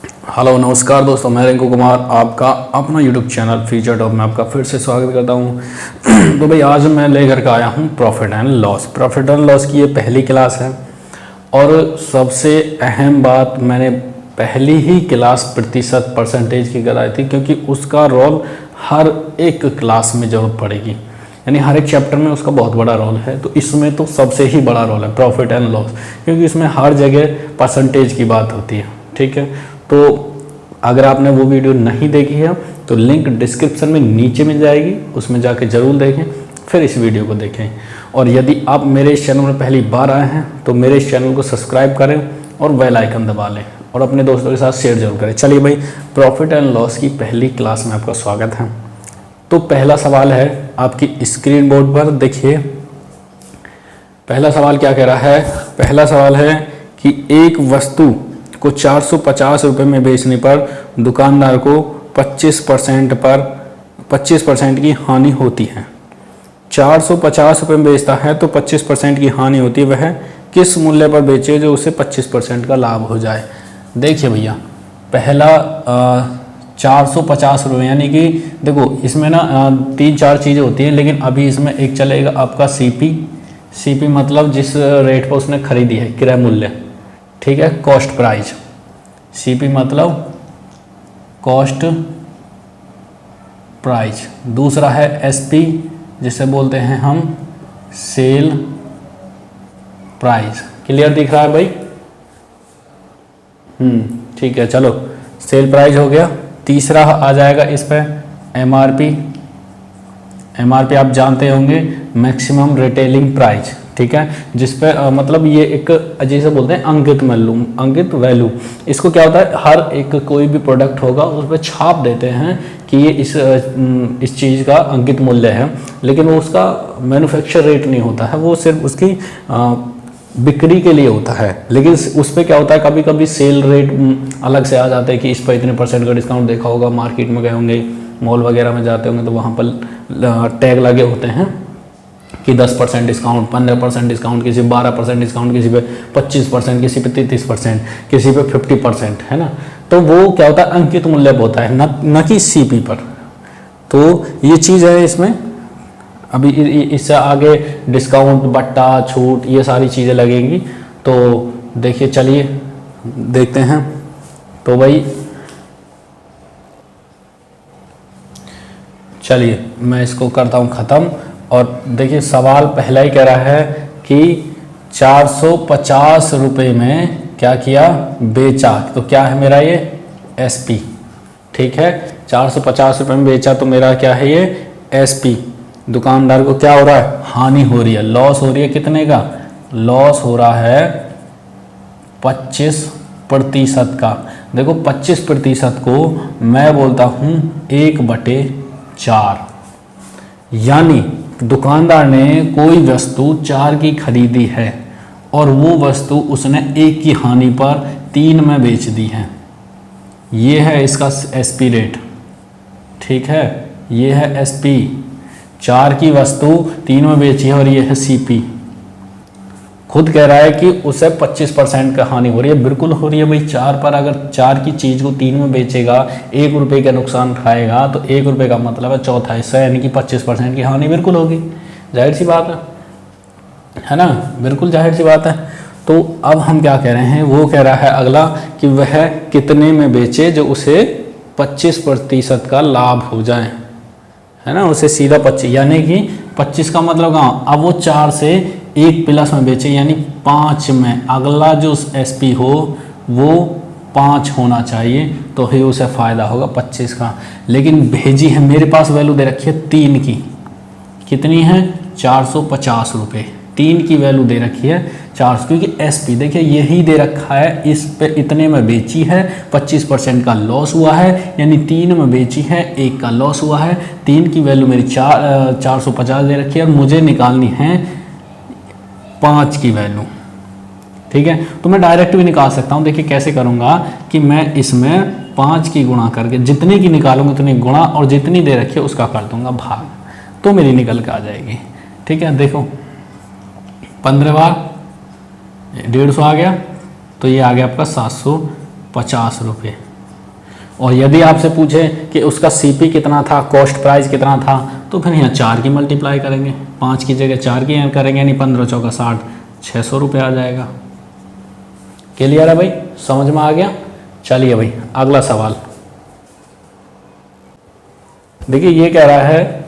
Hello नमस्कार दोस्तों, मैं रिंकू कुमार आपका अपना यूट्यूब चैनल फ्यूचर टॉप में आपका फिर से स्वागत करता हूं। तो भाई आज मैं लेकर के आया हूं profit and loss. Profit and loss की ये पहली क्लास है और सबसे अहम बात, मैंने पहली ही क्लास प्रतिशत परसेंटेज की कराई थी क्योंकि उसका रोल हर एक क्लास में जरूरत पड़ेगी, यानी हर एक चैप्टर में उसका बहुत बड़ा रोल है। तो इसमें तो सबसे ही बड़ा रोल है प्रॉफिट एंड लॉस, क्योंकि इसमें हर जगह परसेंटेज की बात होती है। ठीक है, तो अगर आपने वो वीडियो नहीं देखी है तो लिंक डिस्क्रिप्शन में नीचे मिल जाएगी, उसमें जाके ज़रूर देखें, फिर इस वीडियो को देखें। और यदि आप मेरे इस चैनल में पहली बार आए हैं तो मेरे इस चैनल को सब्सक्राइब करें और बेल आइकन दबा लें और अपने दोस्तों के साथ शेयर जरूर करें। चलिए भाई, प्रॉफिट एंड लॉस की पहली क्लास में आपका स्वागत है। तो पहला सवाल है आपकी स्क्रीन बोर्ड पर, देखिए पहला सवाल क्या कह रहा है। पहला सवाल है कि एक वस्तु को 450 रुपये में बेचने पर दुकानदार को 25% की हानि होती है। 450 रुपये में बेचता है तो 25% की हानि होती है। वह किस मूल्य पर बेचे जो उसे 25% का लाभ हो जाए। देखिए भैया, पहला 450 रुपये, यानी कि देखो इसमें ना 3-4 चीज़ें होती हैं, लेकिन अभी इसमें एक चलेगा आपका सीपी मतलब जिस रेट पर उसने खरीदी है, क्रय मूल्य। ठीक है, कॉस्ट प्राइस। सीपी मतलब कॉस्ट प्राइस। दूसरा है एसपी, जिसे बोलते हैं हम सेल प्राइस। क्लियर दिख रहा है भाई? ठीक है, चलो सेल प्राइस हो गया। तीसरा आ जाएगा इस पे एमआरपी। एमआरपी आप जानते होंगे, मैक्सिमम रिटेलिंग प्राइस। ठीक है, जिस पे मतलब ये एक जैसे बोलते हैं अंकित वैल्यू। इसको क्या होता है, हर एक कोई भी प्रोडक्ट होगा उस पर छाप देते हैं कि ये इस चीज़ का अंकित मूल्य है, लेकिन वो उसका मैन्युफैक्चर रेट नहीं होता है, वो सिर्फ उसकी बिक्री के लिए होता है। लेकिन उस पर क्या होता है, कभी कभी सेल रेट अलग से आ जाते हैं कि इस पर इतने % का डिस्काउंट। देखा होगा मार्केट में गए होंगे, मॉल वगैरह में जाते होंगे तो वहाँ पर टैग लगे होते हैं कि 10% डिस्काउंट, 15% डिस्काउंट, किसी 12% डिस्काउंट, किसी पे 25%, किसी पे 33%, किसी पे 50%, है ना। तो वो क्या होता है, अंकित मूल्य होता है, न कि सीपी पर। तो ये चीज़ है इसमें। अभी इससे आगे डिस्काउंट, बट्टा, छूट, ये सारी चीज़ें लगेंगी। तो देखिए, चलिए देखते हैं। तो भाई चलिए मैं इसको करता हूँ ख़त्म। और देखिए सवाल पहला ही कह रहा है कि 450 रुपये में क्या किया, बेचा। तो क्या है मेरा ये एसपी। ठीक है, 450 रुपये में बेचा तो मेरा क्या है ये एसपी। दुकानदार को क्या हो रहा है, हानि हो रही है, लॉस हो रही है। कितने का लॉस हो रहा है? 25% का। देखो 25% को मैं बोलता हूँ 1/4। यानी दुकानदार ने कोई वस्तु 4 की खरीदी है और वो वस्तु उसने 1 की हानि पर 3 में बेच दी है। ये है इसका एसपी रेट। ठीक है, ये है एसपी। 4 की वस्तु 3 में बेची है और ये है सीपी। खुद कह रहा है कि उसे 25% का हानि हो रही है। बिल्कुल हो रही है भाई। 4 पर अगर 4 की चीज़ को 3 में बेचेगा, 1 रुपये का नुकसान उठाएगा, तो 1 रुपये का मतलब है चौथा हिस्सा, यानी कि 25% की हानि बिल्कुल होगी। जाहिर सी बात है ना, बिल्कुल जाहिर सी बात है। तो अब हम क्या कह रहे हैं, वो कह रहा है अगला कि वह कितने में बेचे जो उसे 25% का लाभ हो जाए, है ना। उसे सीधा 25, यानी कि 25 का मतलब कहाँ, अब वो 4 से 1 प्लस में बेचे, यानी 5 में। अगला जो एसपी हो वो 5 होना चाहिए, तो ही उसे फ़ायदा होगा 25 का। लेकिन भेजी है, मेरे पास वैल्यू दे रखी है 3 की। कितनी है? 450 रुपये। 3 की वैल्यू दे रखी है 400, क्योंकि एसपी देखिए यही दे रखा है। इस पे इतने में बेची है, 25% का लॉस हुआ है, यानी 3 में बेची है, 1 का लॉस हुआ है। 3 की वैल्यू मेरी 450 दे रखी है और मुझे निकालनी है 5 की वैल्यू। ठीक है, तो मैं डायरेक्ट भी निकाल सकता हूँ। देखिए कैसे करूँगा कि मैं इसमें 5 की गुणा करके, जितने की निकालूंगा उतनी गुणा, और जितनी दे रखी है उसका कर दूंगा भाग, तो मेरी निकल के आ जाएगी। ठीक है, देखो 15 बार 150 आ गया, तो ये आ गया आपका 750 रुपये। और यदि आपसे पूछे कि उसका सीपी कितना था, कॉस्ट प्राइस कितना था, तो फिर यहाँ 4 की मल्टीप्लाई करेंगे, 5 की जगह 4 की करेंगे, यानी 15 चौका 60, 600 रुपये आ जाएगा। क्लियर है भाई, समझ में आ गया। चलिए भाई अगला सवाल देखिए, ये कह रहा है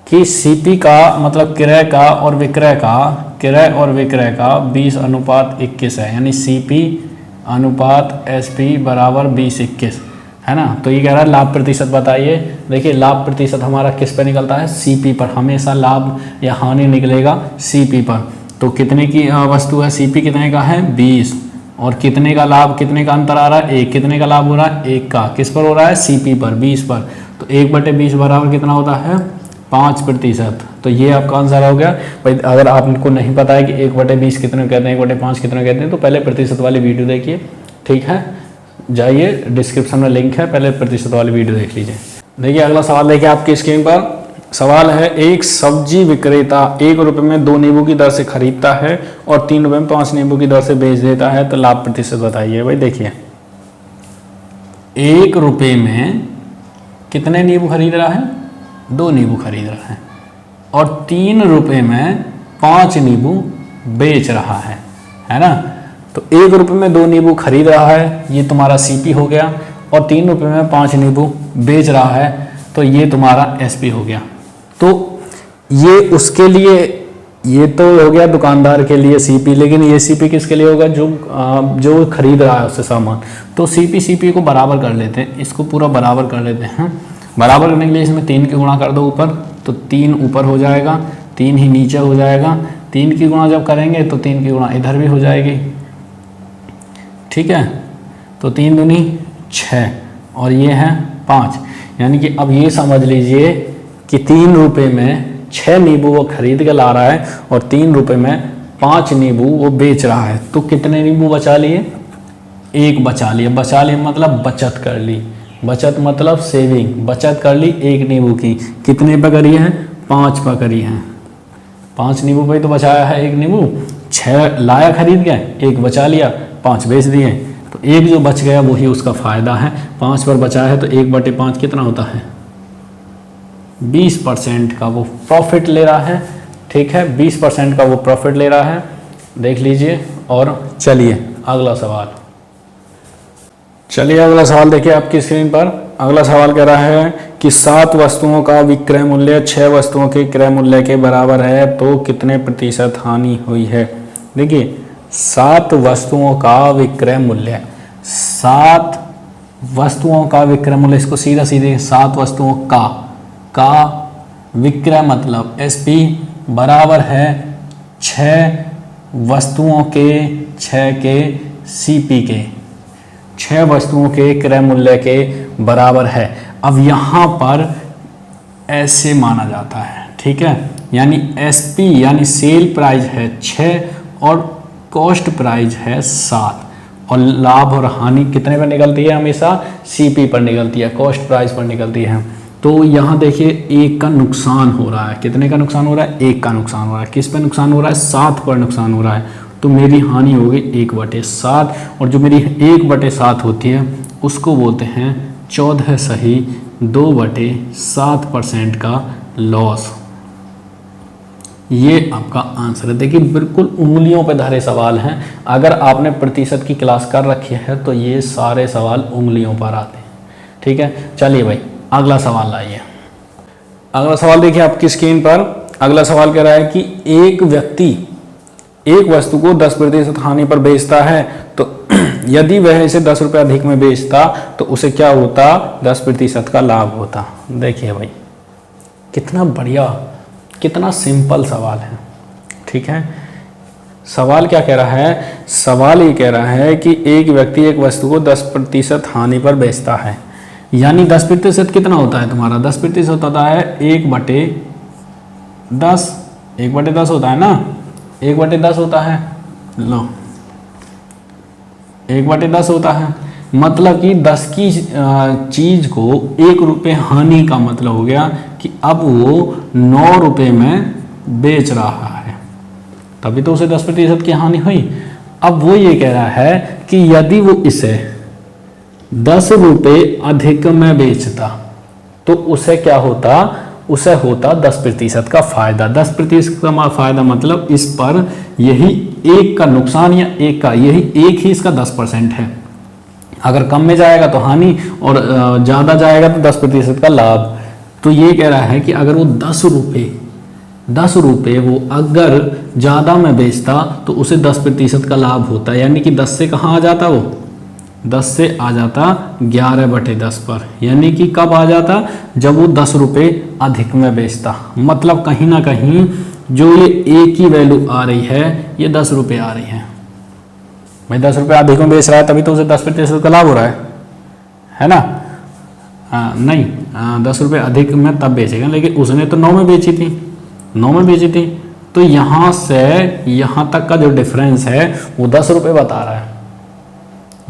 कि सीपी का मतलब क्रय का और विक्रय का, क्रय और विक्रय का 20:21 है, यानी सीपी अनुपात एसपी बराबर 20:21 है ना। तो ये कह रहा है लाभ प्रतिशत बताइए। देखिए लाभ प्रतिशत हमारा किस पे निकलता है, सीपी पर, हमेशा लाभ या हानि निकलेगा सीपी पर। तो कितने की वस्तु है, सीपी कितने का है 20, और कितने का लाभ, कितने का अंतर आ रहा है 1, कितने का लाभ हो रहा है 1 का, किस पर हो रहा है सीपी पर 20 पर। तो 1/20 बराबर कितना होता है 5%। तो ये आपका आंसर हो गया भाई। अगर आपको नहीं पता है कि 1/20 कितने कहते हैं, 1/5 कितने कहते हैं, तो पहले प्रतिशत वाली वीडियो देखिए, ठीक है, जाइए डिस्क्रिप्शन में लिंक है, पहले प्रतिशत वाली वीडियो देख लीजिए। देखिए अगला सवाल देखिए आपकी स्क्रीन पर। सवाल है, एक सब्जी विक्रेता 1 रुपये में 2 नींबू की दर से खरीदता है और 3 रुपये में 5 नींबू की दर से बेच देता है, तो लाभ प्रतिशत बताइए। भाई देखिए 1 रुपये में कितने नींबू खरीद रहा है, 2 नींबू खरीद रहा है, और 3 रुपये में 5 नींबू बेच रहा है ना। तो 1 रुपये में 2 नींबू खरीद रहा है, ये तुम्हारा सीपी हो गया, और 3 रुपये में 5 नींबू बेच रहा है, तो ये तुम्हारा एसपी हो गया। तो ये उसके लिए, ये तो हो गया दुकानदार के लिए सीपी, लेकिन ये सीपी किसके लिए होगा, जो खरीद रहा है उससे सामान। तो सीपी को बराबर कर लेते हैं, इसको पूरा बराबर कर लेते हैं। बराबर करने के लिए इसमें 3 की गुणा कर दो ऊपर, तो 3 ऊपर हो जाएगा, 3 ही नीचे हो जाएगा। 3 की गुणा जब करेंगे तो 3 की गुणा इधर भी हो जाएगी, ठीक है। तो 3 दूनी 6 और ये है 5, यानी कि अब ये समझ लीजिए कि 3 रुपये में 6 नींबू वो खरीद के ला रहा है और 3 रुपये में 5 नींबू वो बेच रहा है। तो कितने नींबू बचा लिए, 1 बचा लिए। बचा लिए मतलब बचत कर ली, बचत मतलब सेविंग, बचत कर ली 1 नींबू की। कितने पे करी है, 5 पे करी है। 5 नींबू पे तो बचाया है 1 नींबू, 6 लाया खरीद के, 1 बचा लिया, 5 बेच दिए। तो 1 जो बच गया वही उसका फायदा है। 5 पर बचाया है तो 1/5 कितना होता है, 20% का वो प्रॉफिट ले रहा है, ठीक है, 20% का वो प्रॉफिट ले रहा है, देख लीजिए। और चलिए अगला सवाल, चलिए अगला सवाल देखिए आपकी स्क्रीन पर। अगला सवाल कह रहा है कि 7 वस्तुओं का विक्रय मूल्य 6 वस्तुओं के क्रय मूल्य के बराबर है, तो कितने प्रतिशत हानि हुई है। देखिए 7 वस्तुओं का विक्रय मूल्य, 7 वस्तुओं का विक्रय मूल्य, इसको सीधा सीधे 7 वस्तुओं का विक्रय मतलब एसपी बराबर है 6 वस्तुओं के 6 के सीपी के, 6 वस्तुओं के क्रय मूल्य के बराबर है। अब यहाँ पर ऐसे माना जाता है, ठीक है, यानी एसपी यानी सेल प्राइस है 6 और कॉस्ट प्राइस है 7, और लाभ और हानि कितने पर निकलती है, हमेशा सीपी पर निकलती है, कॉस्ट प्राइस पर निकलती है। तो यहाँ देखिए 1 का नुकसान हो रहा है, कितने का नुकसान हो रहा है, 1 का नुकसान हो रहा है। किस पर नुकसान हो रहा है, 7 पर नुकसान हो रहा है। तो मेरी हानि होगी 1/7, और जो मेरी 1/7 होती है उसको बोलते हैं 14 सही 2/7% का लॉस। ये आपका आंसर है। देखिए बिल्कुल उंगलियों पे धरे सवाल हैं। अगर आपने प्रतिशत की क्लास कर रखी है तो ये सारे सवाल उंगलियों पर आते हैं, ठीक है। चलिए भाई अगला सवाल लाइए। अगला सवाल देखिए आपकी स्क्रीन पर। अगला सवाल कह रहा है कि एक व्यक्ति एक वस्तु को 10% हानि पर बेचता है, तो यदि वह इसे 10 रुपये अधिक में बेचता तो उसे क्या होता, 10% का लाभ होता। देखिए भाई कितना बढ़िया, कितना सिंपल सवाल है, ठीक है। सवाल क्या कह रहा है, सवाल ये कह रहा है कि एक व्यक्ति एक वस्तु को 10% हानि पर बेचता है, यानी 10% कितना होता है तुम्हारा, 10% होता है 1/10, 1/10 होता है ना, 1/10 होता है, लो 1/10 होता है। मतलब कि 10 की चीज को 1 रुपये हानि का मतलब हो गया कि अब वो 9 रुपये में बेच रहा है, तभी तो उसे 10% की हानि हुई। अब वो ये कह रहा है कि यदि वो इसे 10 रुपये अधिक में बेचता तो उसे क्या होता, उसे होता 10% का फायदा। 10% का फायदा मतलब इस पर यही एक का नुकसान या एक का, यही एक ही इसका 10% है। अगर कम में जाएगा तो हानि और ज़्यादा जाएगा तो 10% का लाभ। तो ये कह रहा है कि अगर वो 10 रुपये वो अगर ज़्यादा में बेचता तो उसे 10% का लाभ होता, यानी कि 10 से कहाँ आ जाता, वो 10 से आ जाता 11/10 पर, यानी कि कब आ जाता, जब वो 10 रुपये अधिक में बेचता। मतलब कहीं ना कहीं जो ये एक की वैल्यू आ रही है ये 10 रुपये आ रही है। भाई 10 रुपये अधिक में बेच रहा है तभी तो उसे 10% का लाभ हो रहा है ना। नहीं 10 रुपये अधिक में तब बेचेगा, लेकिन उसने तो 9 में बेची थी, तो यहाँ से यहाँ तक का जो डिफरेंस है वो 10 रुपये बता रहा है।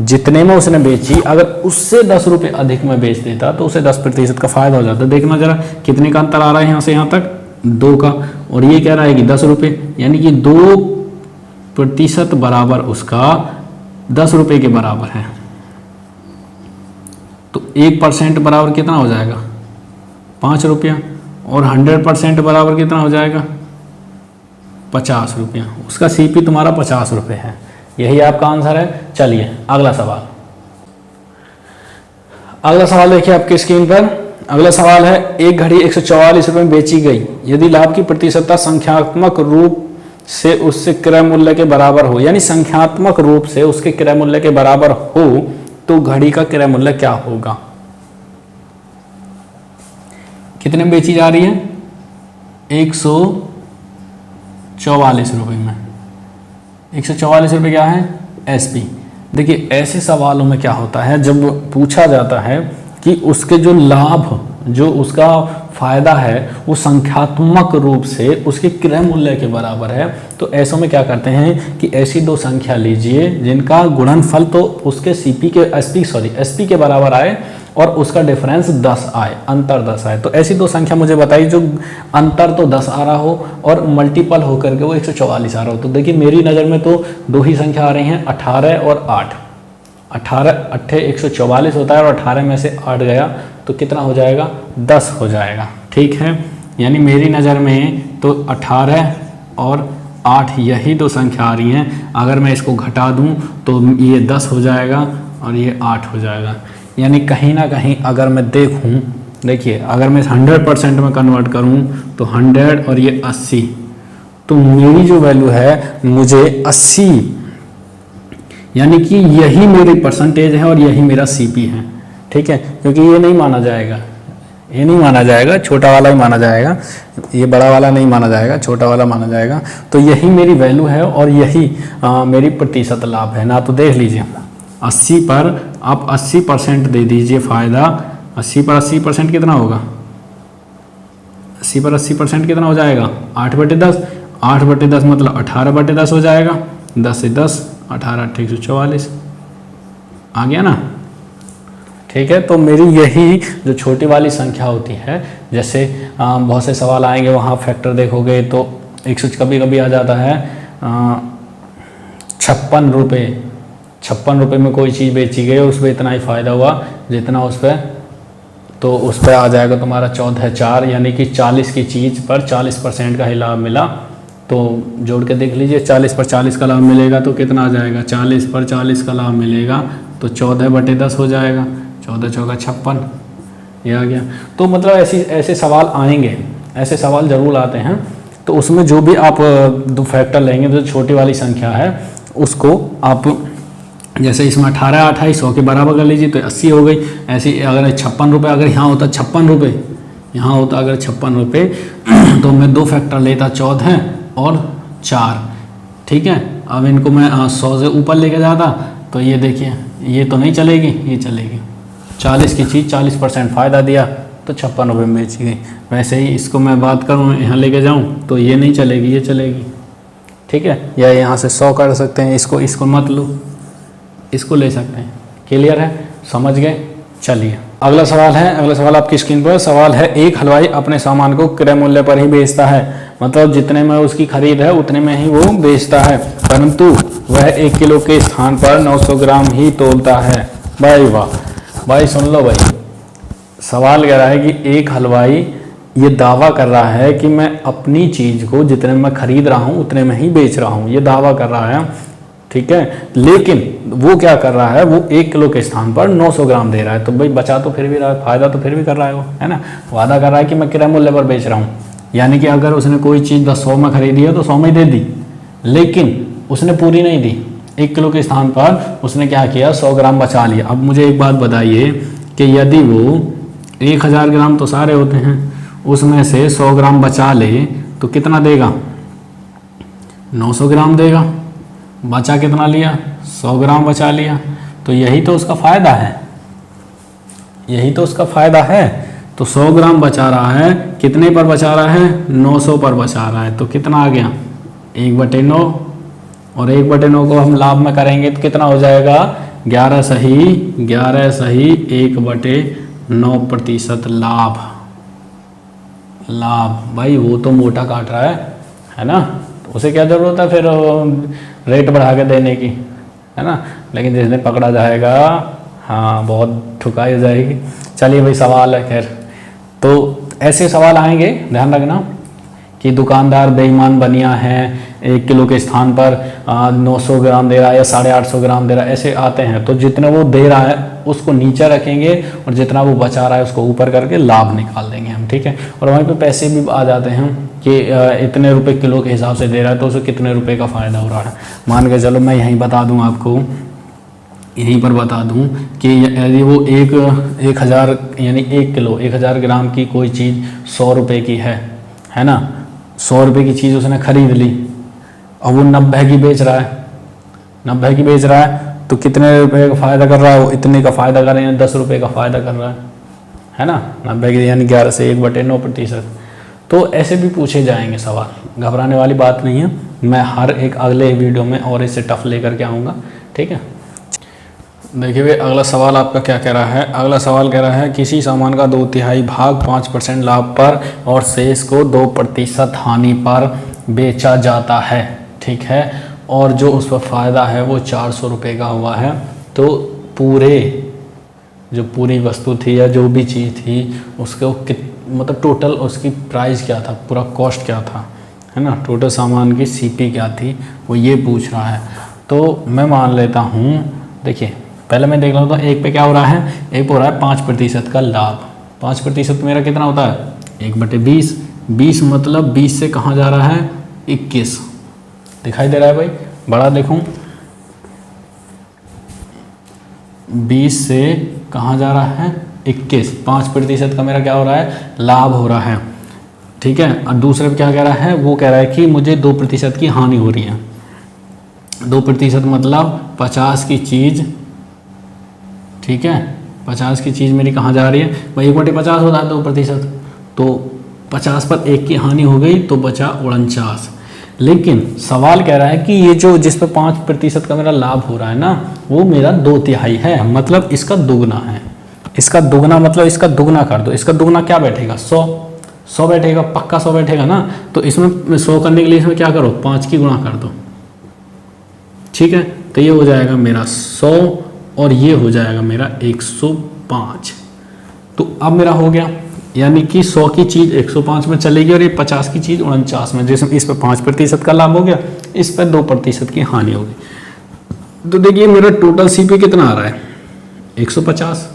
जितने में उसने बेची अगर उससे 10 रुपये अधिक में बेच देता तो उसे 10% का फायदा हो जाता। देखना जरा कितने का अंतर आ रहा है यहाँ से यहाँ तक, 2 का, और ये कह रहा है कि 10 रुपये, यानी कि 2% बराबर उसका 10 रुपये के बराबर है। तो 1% बराबर कितना हो जाएगा, 5 रुपया, और 100% बराबर कितना हो जाएगा, 50 रुपया। उसका CP तुम्हारा 50 रुपये है। यही आपका आंसर है। चलिए अगला सवाल देखिए आपकी स्क्रीन पर। अगला सवाल है, एक घड़ी 144 रुपये में बेची गई, यदि लाभ की प्रतिशतता संख्यात्मक रूप से उससे क्रय मूल्य के बराबर हो, यानी संख्यात्मक रूप से उसके क्रय मूल्य के बराबर हो तो घड़ी का क्रय मूल्य क्या होगा। कितने में बेची जा रही है, 144 रुपये में। 144 रुपये क्या है, SP। देखिए ऐसे सवालों में क्या होता है, जब पूछा जाता है कि उसके जो लाभ, जो उसका फायदा है वो संख्यात्मक रूप से उसके क्रय मूल्य के बराबर है, तो ऐसों में क्या करते हैं कि ऐसी दो संख्या लीजिए जिनका गुणनफल तो उसके SP के बराबर आए और उसका डिफरेंस 10 आए, अंतर 10 आए। तो ऐसी दो संख्या मुझे बताइए जो अंतर तो 10 आ रहा हो और मल्टीपल होकर के वो 144 आ रहा हो। तो देखिए मेरी नज़र में तो दो ही संख्या आ रही हैं, 18 और 8। 18 144 होता है और 18 में से 8 गया तो कितना हो जाएगा, 10 हो जाएगा। ठीक है, यानी मेरी नज़र में तो 18 और 8 यही दो संख्या आ रही हैं। अगर मैं इसको घटा दूं तो ये 10 हो जाएगा और ये 8 हो जाएगा। यानी कहीं ना कहीं अगर मैं देखूं, देखिए अगर मैं 100% में कन्वर्ट करूं तो 100 और ये 80, तो मेरी जो वैल्यू है मुझे 80, यानी कि यही मेरी परसेंटेज है और यही मेरा CP है। ठीक है, क्योंकि ये नहीं माना जाएगा, ये नहीं माना जाएगा, छोटा वाला ही माना जाएगा, ये बड़ा वाला नहीं माना जाएगा, छोटा वाला माना जाएगा। तो यही मेरी वैल्यू है और यही मेरी प्रतिशत लाभ है ना। तो देख लीजिए 80 पर आप 80% दे दीजिए फ़ायदा। 80 पर 80% कितना होगा, 80 पर 80% कितना हो जाएगा, 8/10। 8/10 मतलब 18/10 हो जाएगा। 10 से 10, 18 8 144 आ गया ना। ठीक है, तो मेरी यही जो छोटी वाली संख्या होती है, जैसे बहुत से सवाल आएंगे वहाँ फैक्टर देखोगे तो 100 कभी कभी आ जाता है 56 रुपये। 56 रुपये में कोई चीज़ बेची गई, उस पर इतना ही फ़ायदा हुआ जितना उस पर, तो उस पर आ जाएगा तुम्हारा 14/4, यानी कि 40 की चीज़ पर 40% का ही लाभ मिला। तो जोड़ के देख लीजिए, 40 पर 40 का लाभ मिलेगा तो कितना आ जाएगा, 40 पर 40 का लाभ मिलेगा तो 14/10 हो जाएगा। 14 चौका 56, ये आ गया। तो मतलब ऐसे सवाल आएंगे, ऐसे सवाल ज़रूर आते हैं। तो उसमें जो भी आप दो फैक्टर लेंगे, जो छोटी वाली संख्या है उसको आप, जैसे इसमें 18 28 100 के बराबर कर लीजिए तो 80 हो गई। ऐसे अगर 56 रुपये, अगर यहाँ होता 56 रुपये, यहाँ होता अगर 56 रुपये तो मैं दो फैक्टर लेता 14 और 4। ठीक है, अब इनको मैं 100 से ऊपर लेके जाता तो ये देखिए ये तो नहीं चलेगी, ये चलेगी। 40 की चीज़ 40% फ़ायदा दिया तो 56 रुपये में बेची गई। वैसे ही इसको मैं बात करूँ, यहाँ लेके जाऊँ तो ये नहीं चलेगी, ये चलेगी। ठीक है, या यहाँ से 100 कर सकते हैं, इसको मत लो, इसको ले सकते हैं। क्लियर है, समझ गए। चलिए अगला सवाल है, अगला सवाल आपकी स्क्रीन पर सवाल है, एक हलवाई अपने सामान को क्रय मूल्य पर ही बेचता है, मतलब जितने में उसकी खरीद है उतने में ही वो बेचता है, परंतु वह 1 किलो के स्थान पर 900 ग्राम ही तोलता है। भाई वाह, भाई सुन लो भाई, सवाल कह रहा है कि एक हलवाई ये दावा कर रहा है कि मैं अपनी चीज़ को जितने में खरीद रहा हूँ उतने में ही बेच रहा हूँ, ये दावा कर रहा है, ठीक है। लेकिन वो क्या कर रहा है, वो 1 किलो के स्थान पर 900 ग्राम दे रहा है। तो भाई बचा तो फिर भी रहा है, फायदा तो फिर भी कर रहा है वो, है ना। वादा कर रहा है कि मैं क्रय मूल्य पर बेच रहा हूँ, यानी कि अगर उसने कोई चीज़ 100 में खरीदी है तो 100 में ही दे दी, लेकिन उसने पूरी नहीं दी। 1 किलो के स्थान पर उसने क्या किया, 100 ग्राम बचा लिया। अब मुझे एक बात बताइए कि यदि वो 1000 ग्राम तो सारे होते हैं, उसमें से 100 ग्राम बचा ले तो कितना देगा, 900 ग्राम देगा। बचा कितना लिया, 100 ग्राम बचा लिया। तो यही तो उसका फ़ायदा है, यही तो उसका फ़ायदा है। तो 100 ग्राम बचा रहा है, कितने पर बचा रहा है, 900 पर बचा रहा है। तो कितना आ गया, 1/9, और 1/9 को हम लाभ में करेंगे तो कितना हो जाएगा, 11 सही 1/9% लाभ। लाभ भाई वो तो मोटा काट रहा है ना, तो उसे क्या ज़रूरत है फिर रेट बढ़ा के देने की, है ना। लेकिन जिस दिन पकड़ा जाएगा, हाँ बहुत ठुकाई हो जाएगी। चलिए भाई सवाल है, खैर तो ऐसे सवाल आएंगे, ध्यान रखना कि दुकानदार बेईमान बनिया है, 1 किलो के स्थान पर 900 ग्राम दे रहा है या 850 ग्राम दे रहा है, ऐसे आते हैं। तो जितना वो दे रहा है उसको नीचे रखेंगे और जितना वो बचा रहा है उसको ऊपर करके लाभ निकाल देंगे हम, ठीक है। और वहीं पे पैसे भी आ जाते हैं कि इतने रुपए किलो के हिसाब से दे रहा है तो उसे कितने रुपए का फ़ायदा हो रहा है। मान के चलो मैं यहीं बता दूँ आपको, यहीं पर बता दूं कि यदि वो 1000 यानी 1 किलो 1000 ग्राम की कोई चीज़ 100 रुपये की है ना, 100 रुपये की चीज़ उसने खरीद ली और वो 90 की बेच रहा है, 90 की बेच रहा है, तो कितने रुपए का फ़ायदा कर रहा है वो, इतने का फ़ायदा कर रहे हैं, 10 रुपये का फ़ायदा कर रहा है ना, 90 की यानी 11 से 1/9%। तो ऐसे भी पूछे जाएंगे सवाल, घबराने वाली बात नहीं है। मैं हर एक अगले वीडियो में और इससे टफ लेकर के आऊँगा, ठीक है। देखिए भाई अगला सवाल आपका क्या कह रहा है। अगला सवाल कह रहा है किसी सामान का 2/3 भाग 5% लाभ पर और शेष को 2% हानि पर बेचा जाता है, ठीक है, और जो उस पर फ़ायदा है वो 400 रुपये का हुआ है। तो जो पूरी वस्तु थी या जो भी चीज़ थी उसको मतलब टोटल उसकी प्राइस क्या था, पूरा कॉस्ट क्या था, है ना, टोटल सामान की CP क्या थी, वो ये पूछ रहा है। तो मैं मान लेता हूँ, देखिए पहले मैं देख लूँ तो एक पे क्या हो रहा है, एक पे हो रहा है 5% का लाभ। 5% मेरा कितना होता है, 1/20। 20 मतलब 20 से कहाँ जा रहा है, 21। दिखाई दे रहा है भाई, बड़ा देखूँ, 20 से कहाँ जा रहा है, 21। 5% का मेरा क्या हो रहा है, लाभ हो रहा है, ठीक है। और दूसरे पे क्या कह रहा है, वो कह रहा है कि मुझे 2% की हानि हो रही है। 2% मतलब 50 की चीज़, ठीक है, 50 की चीज़ मेरी कहाँ जा रही है भाई, 1/50 होता है 2%, तो 50 पर 1 की हानि हो गई तो बचा 49। लेकिन सवाल कह रहा है कि ये जो जिस पर 5% का मेरा लाभ हो रहा है ना, वो मेरा 2/3 है, मतलब इसका दुगना है। इसका दुगना मतलब इसका दुगना कर दो, इसका दुगना क्या बैठेगा, 100 बैठेगा, पक्का 100 बैठेगा ना। तो इसमें 100 करने के लिए इसमें क्या करो, 5 की गुणा कर दो, ठीक है। तो ये हो जाएगा मेरा 100 और ये हो जाएगा मेरा 105। तो अब मेरा हो गया, यानी कि 100 की चीज़ 105 में चलेगी और ये 50 की चीज़ 49 में, जिसमें इस पर 5% का लाभ हो गया, इस पर 2% की हानि होगी। तो देखिए मेरा टोटल CP कितना आ रहा है, 150।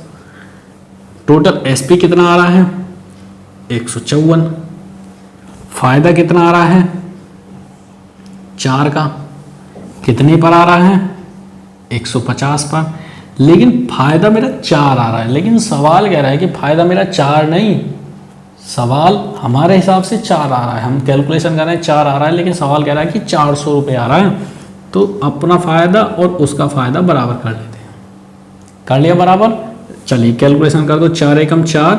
टोटल SP कितना आ रहा है, 154। फायदा कितना आ रहा है, 4 का, कितने पर आ रहा है, 150 पर। लेकिन फायदा मेरा 4 आ रहा है, लेकिन सवाल कह रहा है कि फायदा मेरा 4 नहीं, सवाल हमारे हिसाब से 4 आ रहा है, हम कैलकुलेशन कर रहे हैं 4 आ रहा है, लेकिन सवाल कह रहा है कि 400 रुपये आ रहा है। तो अपना फ़ायदा और उसका फ़ायदा बराबर कर लेते हैं, कर लिया बराबर। चलिए कैलकुलेशन कर दो, 4 एकम 4,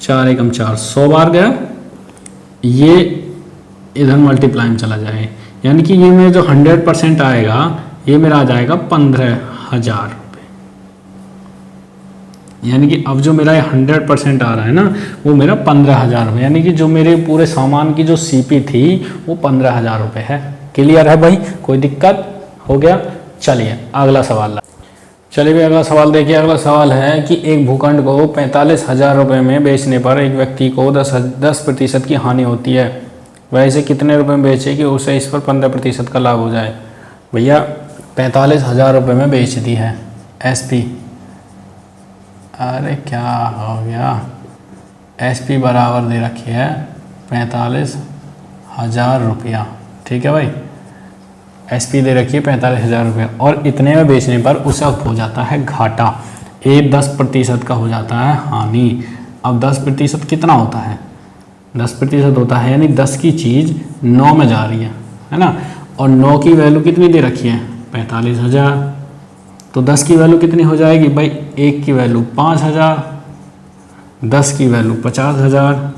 4 एकम 4, 100 बार गया, ये इधर मल्टीप्लाई में चला जाए, यानी कि ये मेरा जो 100% आएगा ये मेरा आ जाएगा 15,000 रुपये। यानी कि अब जो मेरा 100% आ रहा है ना, वो मेरा 15,000 रुपये, यानी कि जो मेरे पूरे सामान की जो CP थी वो 15,000 रुपये है। क्लियर है भाई, कोई दिक्कत हो गया। चलिए अगला सवाल। चलिए भाई अगला सवाल देखिए। अगला सवाल है कि एक भूखंड को 45,000 रुपये में बेचने पर एक व्यक्ति को 10% की हानि होती है। वह इसे कितने रुपए में बेचे कि उसे इस पर 15% का लाभ हो जाए। भैया 45,000 रुपये में बेच दी है SP। अरे क्या हो गया, SP बराबर दे रखी है 45,000 रुपया। ठीक है भाई, SP दे रखी है 45,000 रुपये और इतने में बेचने पर उसे अब हो जाता है घाटा। 10% का हो जाता है हानि। अब 10% कितना होता है, 10% होता है यानी 10 की चीज़ 9 में जा रही है ना। और 9 की वैल्यू कितनी दे रखी है 45,000। तो 10 की वैल्यू कितनी हो जाएगी भाई, 1 की वैल्यू 5,000, 10 की वैल्यू 50,000।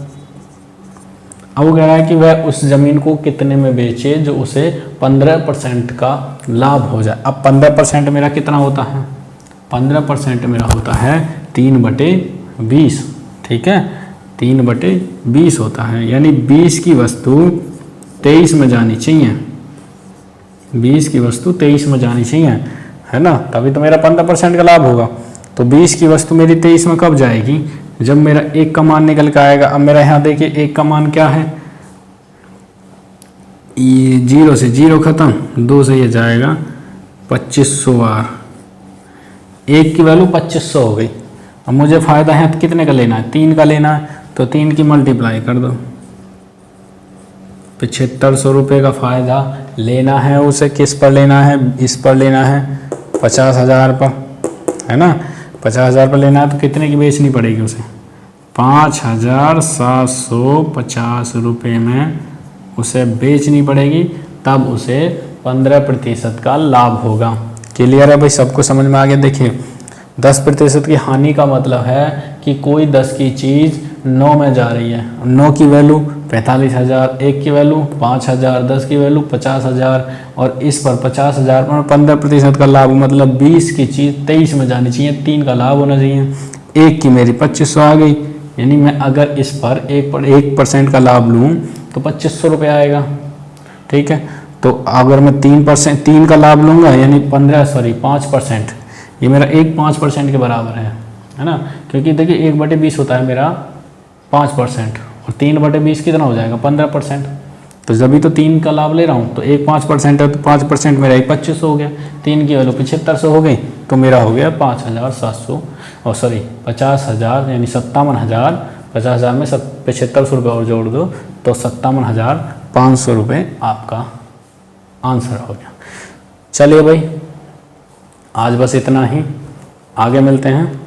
अब वो कह रहा है कि वह उस ज़मीन को कितने में बेचे जो उसे 15% का लाभ हो जाए। अब 15% मेरा कितना होता है, 15% मेरा होता है 3/20। ठीक है, 3/20 होता है, यानी 20 की वस्तु 23 में जानी चाहिए। 20 की वस्तु 23 में जानी चाहिए, है ना, तभी तो मेरा 15% का लाभ होगा। तो 20 की वस्तु मेरी 23 में कब जाएगी, जब मेरा 1 का मान निकल के आएगा। अब मेरा यहाँ देखिए 1 का मान क्या है, ये 0 से 0 खत्म, 2 से ये जाएगा 2500 बार। 1 की वैल्यू 2500 हो गई। अब मुझे फ़ायदा है तो कितने का लेना है, 3 का लेना है, तो 3 की मल्टीप्लाई कर दो। 7500 रुपये का फ़ायदा लेना है उसे, किस पर लेना है, इस पर लेना है 50,000 पर, है ना। 50,000 पर लेना है तो कितने की बेचनी पड़ेगी उसे, 5,750 रुपये में उसे बेचनी पड़ेगी, तब उसे 15% का लाभ होगा। क्लियर है भाई, सबको समझ में आ गया। देखिए 10% की हानि का मतलब है कि कोई 10 की चीज़ 9 में जा रही है। 9 की वैल्यू 45,000, 1 की वैल्यू 5,000, 10 की वैल्यू 50,000 और इस पर 50,000 पर 15% का लाभ, मतलब 20 की चीज़ 23 में जानी चाहिए, 3 का लाभ होना चाहिए। 1 की मेरी 2500 आ गई, यानी मैं अगर इस पर 1% का लाभ लूँ तो 2500 रुपये आएगा। ठीक है, तो अगर मैं 3 का लाभ लूँगा यानी 5%, ये मेरा 5% के बराबर है ना, क्योंकि देखिए 1/20 होता है मेरा 5% और 3/20 कितना हो जाएगा 15%। तो जब भी तो 3 का लाभ ले रहा हूँ तो 5% है, तो 5% मेरा 2500 हो गया, 3 की वैल्यू 7500 हो गई, तो मेरा हो गया 5,700 और 50,000 यानी 57,000। 50,000 में 7500 रुपये और जोड़ दो तो 57,500 रुपये आपका आंसर हो गया। चलिए भाई आज बस इतना ही, आगे मिलते हैं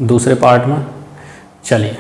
दूसरे पार्ट में। चलिए।